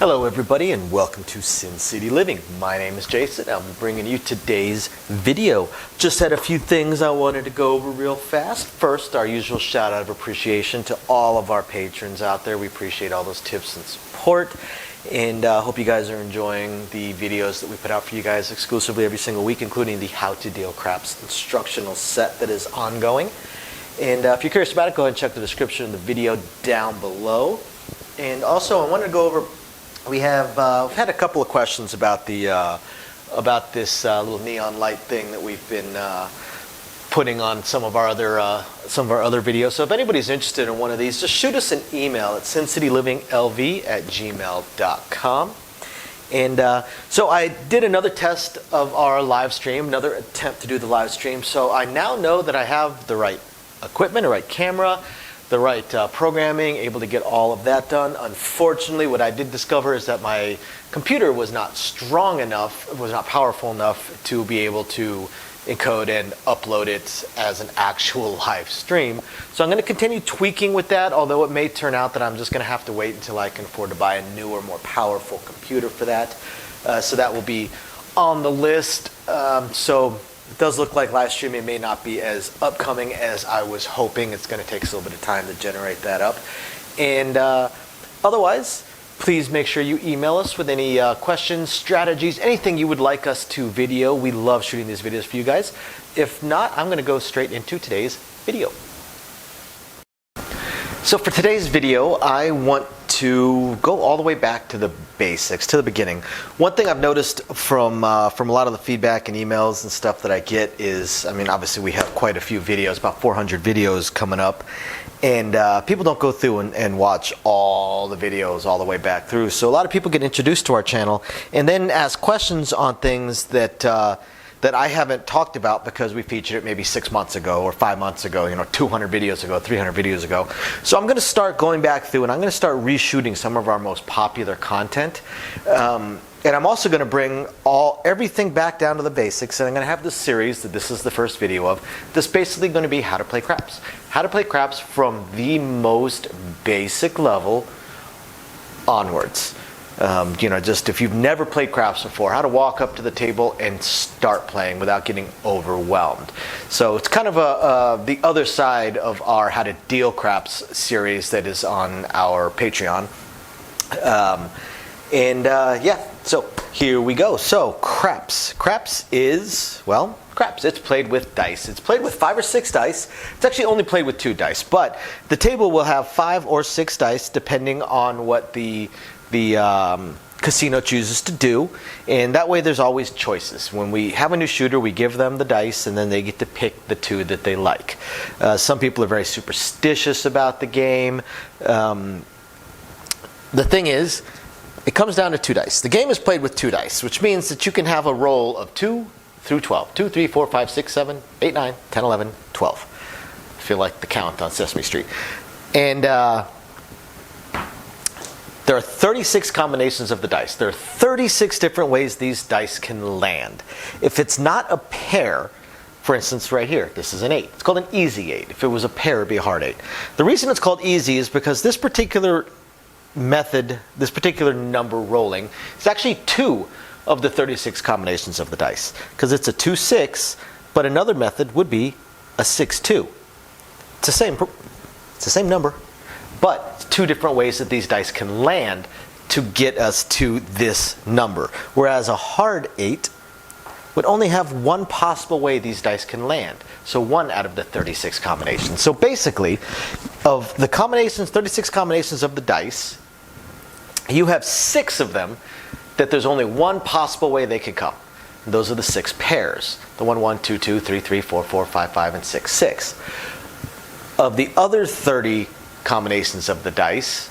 Hello everybody and welcome to Sin City Living. My name is Jason. I'm bringing you today's video. Just had a few things I wanted to go over real fast. First, our usual shout out of appreciation to all of our patrons out there. We appreciate all those tips and support, and hope you guys are enjoying the videos that we put out for you guys exclusively every single week, including the How to Deal Craps instructional set that is ongoing. And if you're curious about it, go ahead and check the description of the video down below. And also, I wanted to go over, we've had a couple of questions about the this little neon light thing that we've been putting on some of our other videos. So if anybody's interested in one of these, just shoot us an email at sincityliving.lv@gmail.com. And so I did another test of our live stream, another attempt to do the live stream. So I now know that I have the right equipment, the right camera, the right programming, able to get all of that done. Unfortunately, what I did discover is that my computer was not strong enough, was not powerful enough to be able to encode and upload it as an actual live stream. So I'm going to continue tweaking with that, although it may turn out that I'm just going to have to wait until I can afford to buy a newer, more powerful computer for that. So that will be on the list. So it does look like live streaming may not be as upcoming as I was hoping. It's going to take us a little bit of time to generate that up. And otherwise, please make sure you email us with any questions, strategies, anything you would like us to video. We love shooting these videos for you guys. If not, I'm going to go straight into today's video. So for today's video, I want to go all the way back to the basics, to the beginning. One thing I've noticed from a lot of the feedback and emails and stuff that I get is, I mean, obviously we have quite a few videos, about 400 videos coming up, and people don't go through and watch all the videos all the way back through. So a lot of people get introduced to our channel and then ask questions on things that I haven't talked about because we featured it maybe 6 months ago or 5 months ago, 200 videos ago, 300 videos ago. So I'm going to start going back through and I'm going to start reshooting some of our most popular content. And I'm also going to bring everything back down to the basics, and I'm going to have this series that this is the first video of. That's basically going to be how to play craps. How to play craps from the most basic level onwards. Just if you've never played craps before, how to walk up to the table and start playing without getting overwhelmed. So it's kind of the other side of our How to Deal Craps series that is on our Patreon. So here we go. So craps. Craps is, well, craps. It's played with dice. It's played with 5 or 6 dice. It's actually only played with 2 dice, but the table will have 5 or 6 dice depending on what the casino chooses to do, and that way there's always choices. When we have a new shooter, we give them the dice and then they get to pick the 2 that they like. Some people are very superstitious about the game. The thing is, it comes down to 2 dice. The game is played with 2 dice, which means that you can have a roll of 2 through 12. 2, 3, 4, 5, 6, 7, 8, 9, 10, 11, 12. I feel like the count on Sesame Street. And there are 36 combinations of the dice. There are 36 different ways these dice can land. If it's not a pair, for instance right here, this is an 8. It's called an easy 8. If it was a pair, it would be a hard 8. The reason it's called easy is because this particular method, this particular number rolling, is actually 2 of the 36 combinations of the dice. Because it's a 2-6, but another method would be a 6-2. It's the same number, but 2 different ways that these dice can land to get us to this number. Whereas a hard 8 would only have 1 possible way these dice can land. So 1 out of the 36 combinations. So basically, of the 36 combinations of the dice, you have 6 of them that there's only 1 possible way they could come. And those are the 6 pairs. The 1, 1, 2, 2, 3, 3, 4, 4, 5, 5, and 6, 6. Of the other 30 combinations of the dice,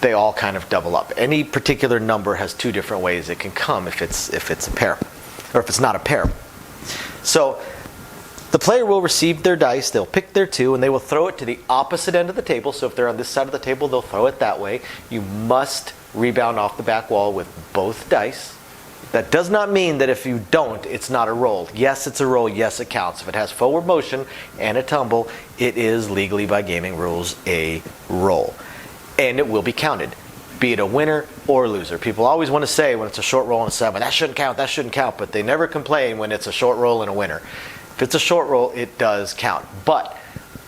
they all kind of double up. Any particular number has 2 different ways it can come if it's a pair, or if it's not a pair. So the player will receive their dice, they'll pick their 2, and they will throw it to the opposite end of the table. So if they're on this side of the table, they'll throw it that way. You must rebound off the back wall with both dice. That does not mean that if you don't, it's not a roll. Yes, it's a roll. Yes, it counts. If it has forward motion and a tumble, it is legally by gaming rules a roll. And it will be counted. be it a winner or a loser. People always want to say when it's a short roll and a 7, that shouldn't count, but they never complain when it's a short roll and a winner. If it's a short roll, it does count, but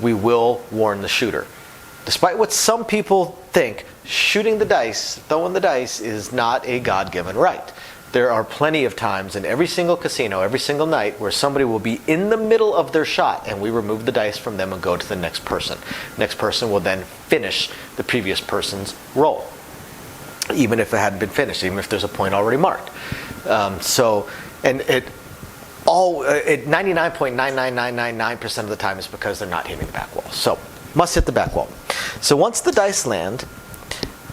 we will warn the shooter. Despite what some people think, shooting the dice, throwing the dice, is not a God-given right. There are plenty of times in every single casino, every single night, where somebody will be in the middle of their shot and we remove the dice from them and go to the next person. Next person will then finish the previous person's roll, even if it hadn't been finished, even if there's a point already marked. And it 99.99999% of the time is because they're not hitting the back wall. So, must hit the back wall. So once the dice land,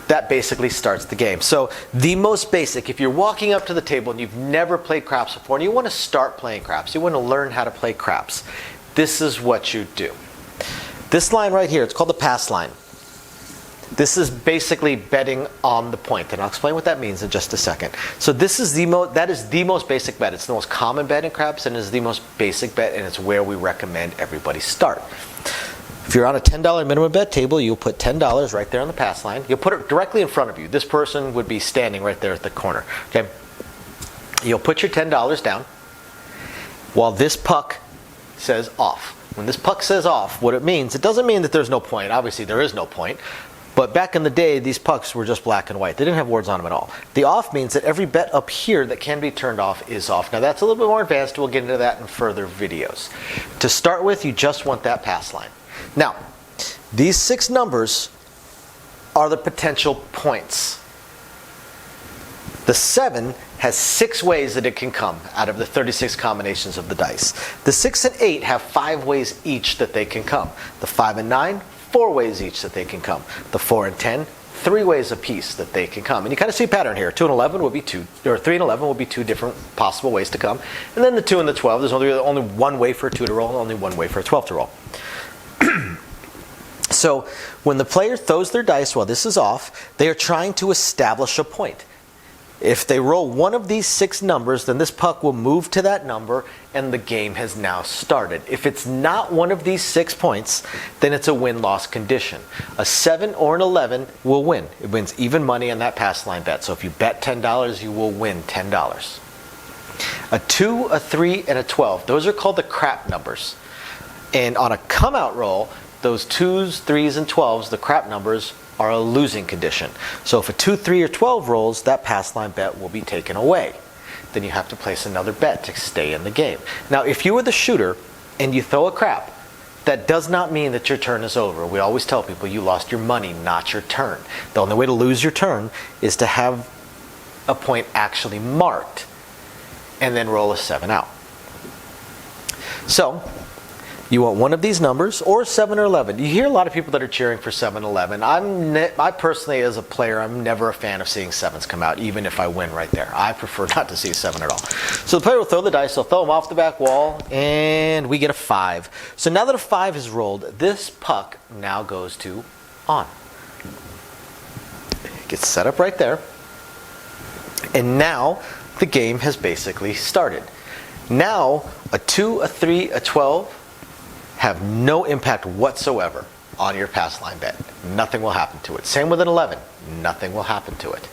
that basically starts the game. So the most basic, if you're walking up to the table and you've never played craps before and you want to start playing craps, you want to learn how to play craps, this is what you do. This line right here, it's called the pass line. This is basically betting on the point, and I'll explain what that means in just a second. So this is that is the most basic bet. It's the most common bet in craps, and it's the most basic bet, and it's where we recommend everybody start. If you're on a $10 minimum bet table, you'll put $10 right there on the pass line. You'll put it directly in front of you. This person would be standing right there at the corner. Okay. You'll put your $10 down while this puck says off. When this puck says off, what it means, it doesn't mean that there's no point. Obviously, there is no point. But back in the day, these pucks were just black and white. They didn't have words on them at all. The off means that every bet up here that can be turned off is off. Now that's a little bit more advanced. We'll get into that in further videos. To start with, you just want that pass line. Now, these 6 numbers are the potential points. The 7 has 6 ways that it can come out of the 36 combinations of the dice. The 6 and 8 have 5 ways each that they can come. The 5 and 9, 4 ways each that they can come. The 4 and 10, 3 ways apiece that they can come. And you kind of see a pattern here. 2 and 11 will be 2, or 3 and 11 will be 2 different possible ways to come. And then the 2 and the 12, there's only one way for a 2 to roll, and only one way for a 12 to roll. So when the player throws their dice while this is off, they are trying to establish a point. If they roll one of these 6 numbers, then this puck will move to that number and the game has now started. If it's not one of these 6 points, then it's a win-loss condition. A 7 or an 11 will win. It wins even money on that pass line bet. So if you bet $10, you will win $10. A 2, a 3, and a 12, those are called the crap numbers. And on a come-out roll, those 2s, 3s, and 12s, the crap numbers, are a losing condition. So if a 2, 3, or 12 rolls, that pass line bet will be taken away. Then you have to place another bet to stay in the game. Now, if you were the shooter and you throw a crap, that does not mean that your turn is over. We always tell people you lost your money, not your turn. The only way to lose your turn is to have a point actually marked and then roll a 7 out. So, you want one of these numbers, or 7 or 11. You hear a lot of people that are cheering for 7 and 11. I personally, as a player, I'm never a fan of seeing 7s come out, even if I win right there. I prefer not to see 7 at all. So the player will throw the dice, they'll throw them off the back wall, and we get a 5. So now that a 5 is rolled, this puck now goes to on. It gets set up right there. And now the game has basically started. Now, a 2, a 3, a 12, have no impact whatsoever on your pass line bet. Nothing will happen to it. Same with an 11. Nothing will happen to it.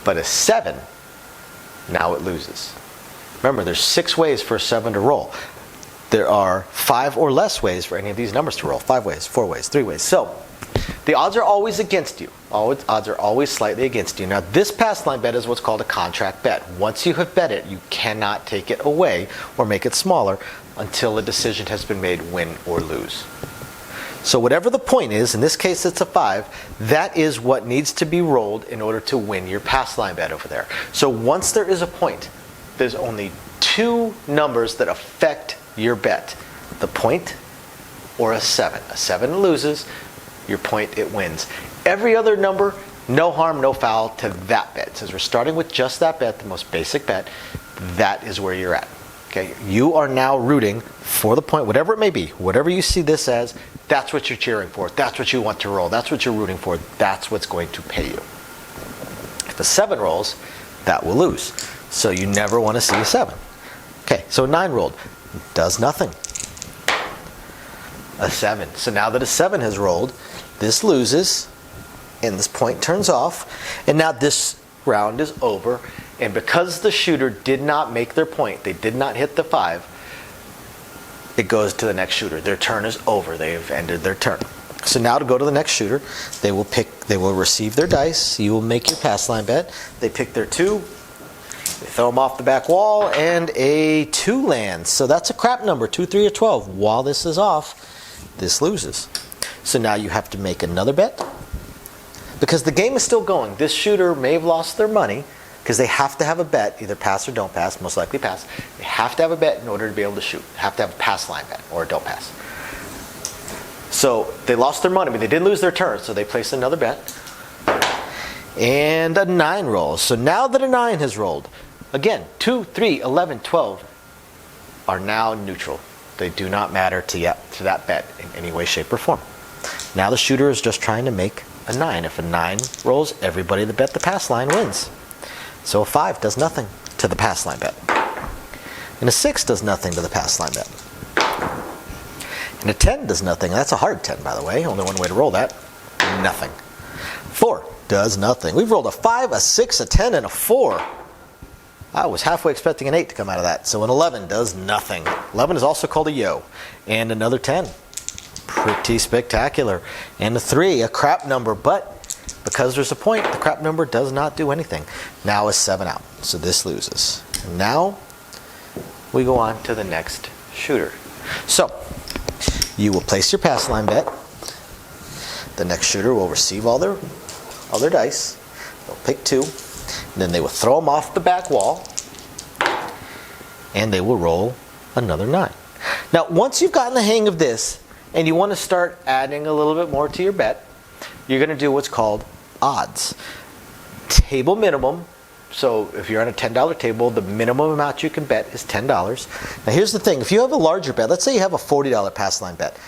But a 7, now it loses. Remember, there's 6 ways for a 7 to roll. There are 5 or less ways for any of these numbers to roll. 5 ways, 4 ways, 3 ways. So, the odds are always against you. Odds are always slightly against you. Now, this pass line bet is what's called a contract bet. Once you have bet it, you cannot take it away or make it smaller until a decision has been made, win or lose. So whatever the point is, in this case it's a 5, that is what needs to be rolled in order to win your pass line bet over there. So once there is a point, there's only 2 numbers that affect your bet. The point or a 7. A 7 loses, your point it wins. Every other number, no harm, no foul to that bet. Since we're starting with just that bet, the most basic bet, that is where you're at. Okay, you are now rooting for the point, whatever it may be, whatever you see this as, that's what you're cheering for, that's what you want to roll, that's what you're rooting for, that's what's going to pay you. If a 7 rolls, that will lose. So you never want to see a 7. Okay, so a 9 rolled, does nothing. A 7. So now that a 7 has rolled, this loses, and this point turns off, and now this round is over, and because the shooter did not make their point, they did not hit the 5, it goes to the next shooter. Their turn is over. They've ended their turn. So now to go to the next shooter, they will receive their dice. You will make your pass line bet. They pick their 2. They throw them off the back wall, and a 2 lands. So that's a crap number, 2, 3, or 12. While this is off, this loses. So now you have to make another bet, because the game is still going. This shooter may have lost their money, because they have to have a bet, either pass or don't pass, most likely pass. They have to have a bet in order to be able to shoot. They have to have a pass line bet, or a don't pass. So they lost their money, but they did lose their turn, so they place another bet. And a 9 rolls. So now that a 9 has rolled, again, 2, 3, 11, 12 are now neutral. They do not matter to that bet in any way, shape, or form. Now the shooter is just trying to make a 9. If a 9 rolls, everybody that bet the pass line wins. So a 5 does nothing to the pass line bet. And a 6 does nothing to the pass line bet. And a 10 does nothing. That's a hard 10, by the way. Only one way to roll that. Nothing. 4 does nothing. We've rolled a 5, a 6, a 10, and a 4. I was halfway expecting an 8 to come out of that. So an 11 does nothing. 11 is also called a yo. And another 10. Pretty spectacular. And a 3, a crap number, but because there's a point, the crap number does not do anything. Now is 7 out. So this loses. Now we go on to the next shooter. So you will place your pass line bet. The next shooter will receive all their dice. They'll pick 2. And then they will throw them off the back wall. And they will roll another 9. Now, once you've gotten the hang of this, and you want to start adding a little bit more to your bet, you're going to do what's called odds. Table minimum. So if you're on a $10 table, the minimum amount you can bet is $10. Now here's the thing. If you have a larger bet, let's say you have a $40 pass line bet,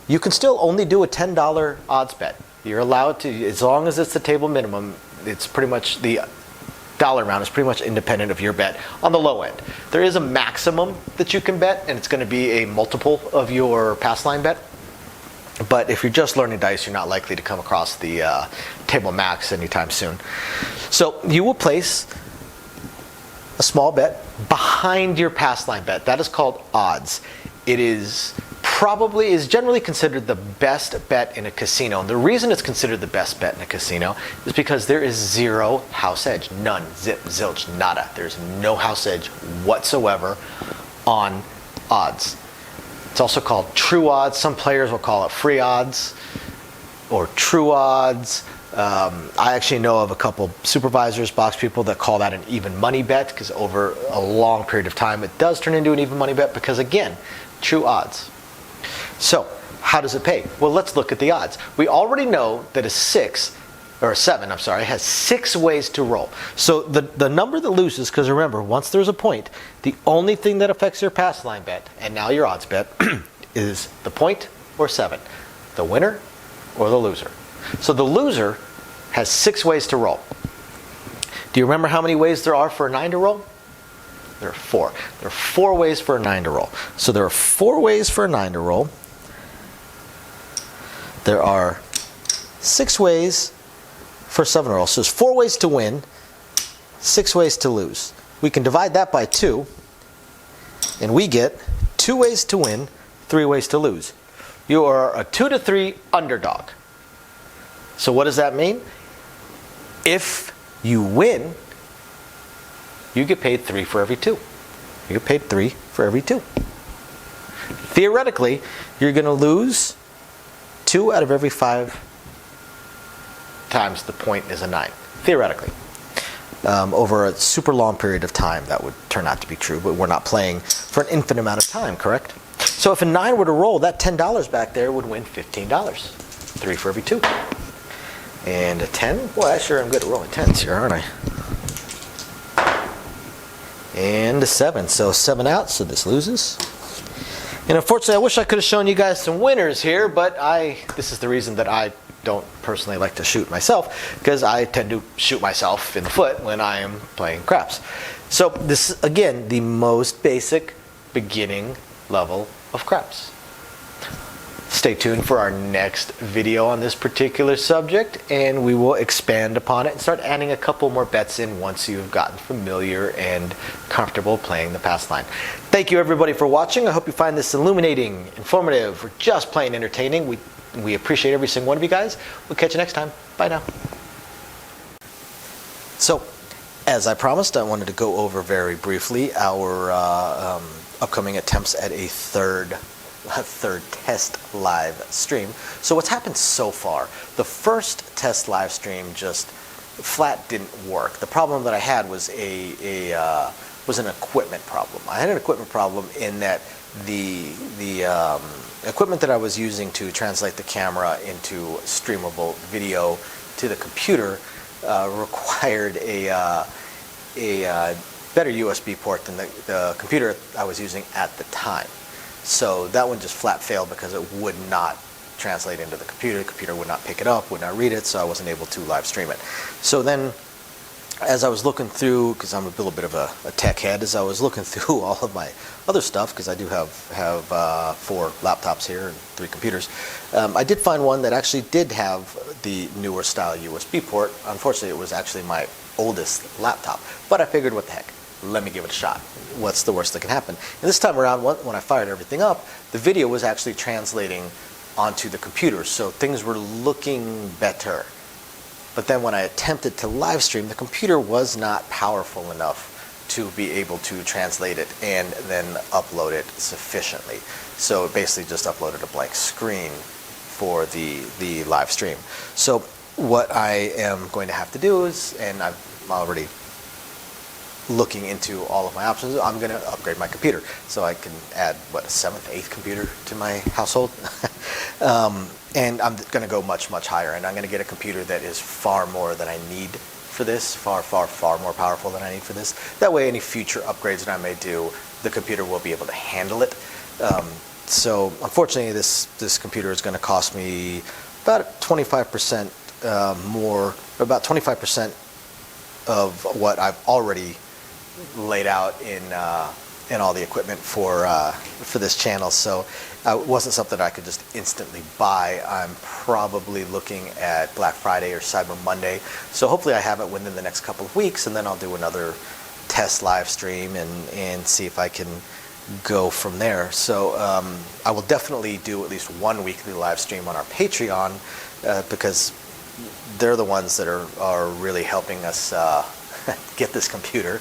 you can still only do a $10 odds bet. You're allowed to, as long as it's the table minimum, it's pretty much the dollar amount is pretty much independent of your bet on the low end. There is a maximum that you can bet, and it's going to be a multiple of your pass line bet. But if you're just learning dice, you're not likely to come across the table max anytime soon. So you will place a small bet behind your pass line bet. That is called odds. It is generally considered the best bet in a casino. And the reason it's considered the best bet in a casino is because there is 0 house edge. None. Zip, zilch, nada. There's no house edge whatsoever on odds. It's also called true odds. Some players will call it free odds or true odds. I actually know of a couple supervisors, box people, that call that an even money bet, because over a long period of time it does turn into an even money bet because, again, true odds. So how does it pay? Well, let's look at the odds. We already know that a 7 has 6 ways to roll. So the number that loses, because remember, once there's a point, the only thing that affects your pass line bet, and now your odds bet, is the point or 7. The winner or the loser. So the loser has 6 ways to roll. Do you remember how many ways there are for a 9 to roll? There are 4. There are 4 ways for a 9 to roll. So there are 4 ways for a 9 to roll. There are 6 ways for a 7 to roll. So there's 4 ways to win, 6 ways to lose. We can divide that by 2, and we get 2 ways to win, 3 ways to lose. You are a 2 to 3 underdog. So what does that mean? If you win, you get paid 3 for every 2. You get paid 3 for every 2. Theoretically, you're going to lose 2 out of every 5 times the point is a 9. Theoretically. Over a super long period of time, that would turn out to be true, but we're not playing for an infinite amount of time, correct? So if a 9 were to roll, that $10 back there would win $15. 3 for every 2. And a 10? Boy, I sure am good at rolling 10s here, aren't I? And a 7. So 7 out, so this loses. And unfortunately, I wish I could have shown you guys some winners here, but this is the reason that I don't personally like to shoot myself, because I tend to shoot myself in the foot when I am playing craps. So this is, again, the most basic beginning level of craps. Stay tuned for our next video on this particular subject, and we will expand upon it and start adding a couple more bets in once you've gotten familiar and comfortable playing the pass line. Thank you everybody for watching. I hope you find this illuminating, informative, or just plain entertaining. We appreciate every single one of you guys. We'll catch you next time. Bye now. So, as I promised, I wanted to go over very briefly our upcoming attempts at a third test live stream. So what's happened so far, the first test live stream just flat didn't work. The problem that I had was was an equipment problem. I had an equipment problem in that the equipment that I was using to translate the camera into streamable video to the computer required a better USB port than the computer I was using at the time. So that one just flat failed because it would not translate into the computer. The computer would not pick it up, would not read it, so I wasn't able to live stream it. So then, as I was looking through, because I'm a little bit of a tech head, as I was looking through all of my other stuff, because I do have 4 laptops here and 3 computers, I did find one that actually did have the newer style USB port. Unfortunately, it was actually my oldest laptop, but I figured, what the heck, let me give it a shot. What's the worst that can happen? And this time around, when I fired everything up, the video was actually translating onto the computer, so things were looking better. But then when I attempted to live stream, the computer was not powerful enough to be able to translate it and then upload it sufficiently. So it basically just uploaded a blank screen for the live stream. So what I am going to have to do is, and I'm already looking into all of my options, I'm going to upgrade my computer so I can add, what, a 7th, 8th computer to my household. And I'm going to go much, much higher, and I'm going to get a computer that is far more than I need for this, far, far, far more powerful than I need for this. That way, any future upgrades that I may do, the computer will be able to handle it. So unfortunately, this computer is going to cost me about 25% more, about 25% of what I've already laid out in all the equipment for this channel. So it wasn't something I could just instantly buy. I'm probably looking at Black Friday or Cyber Monday. So hopefully I have it within the next couple of weeks, and then I'll do another test live stream and see if I can go from there. So I will definitely do at least one weekly live stream on our Patreon because they're the ones that are really helping us get this computer.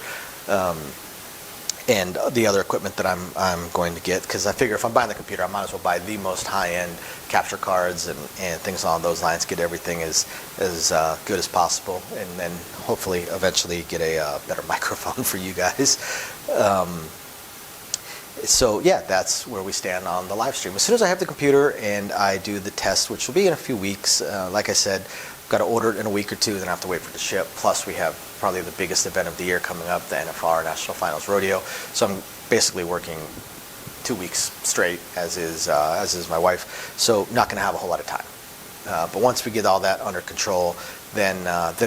And the other equipment that I'm going to get, because I figure if I'm buying the computer, I might as well buy the most high-end capture cards and things along those lines, get everything as good as possible, and then hopefully eventually get a better microphone for you guys. So yeah, that's where we stand on the live stream. As soon as I have the computer and I do the test, which will be in a few weeks, like I said, got to order it in a week or two, then I have to wait for it to ship. Plus we have probably the biggest event of the year coming up, the NFR National Finals Rodeo. So I'm basically working 2 weeks straight, as is my wife. So not going to have a whole lot of time. But once we get all that under control, then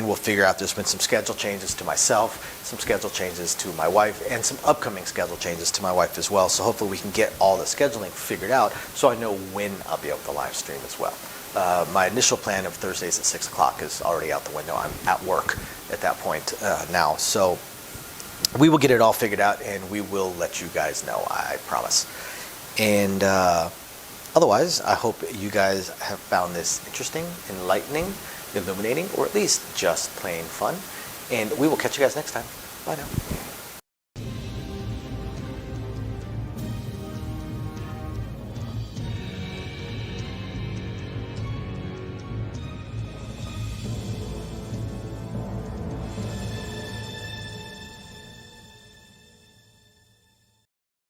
we'll figure out. There's been some schedule changes to myself, some schedule changes to my wife, and some upcoming schedule changes to my wife as well. So hopefully we can get all the scheduling figured out so I know when I'll be able to live stream as well. My initial plan of Thursdays at 6 o'clock is already out the window. I'm at work at that point now. So we will get it all figured out, and we will let you guys know, I promise. And otherwise, I hope you guys have found this interesting, enlightening, illuminating, or at least just plain fun. And we will catch you guys next time. Bye now.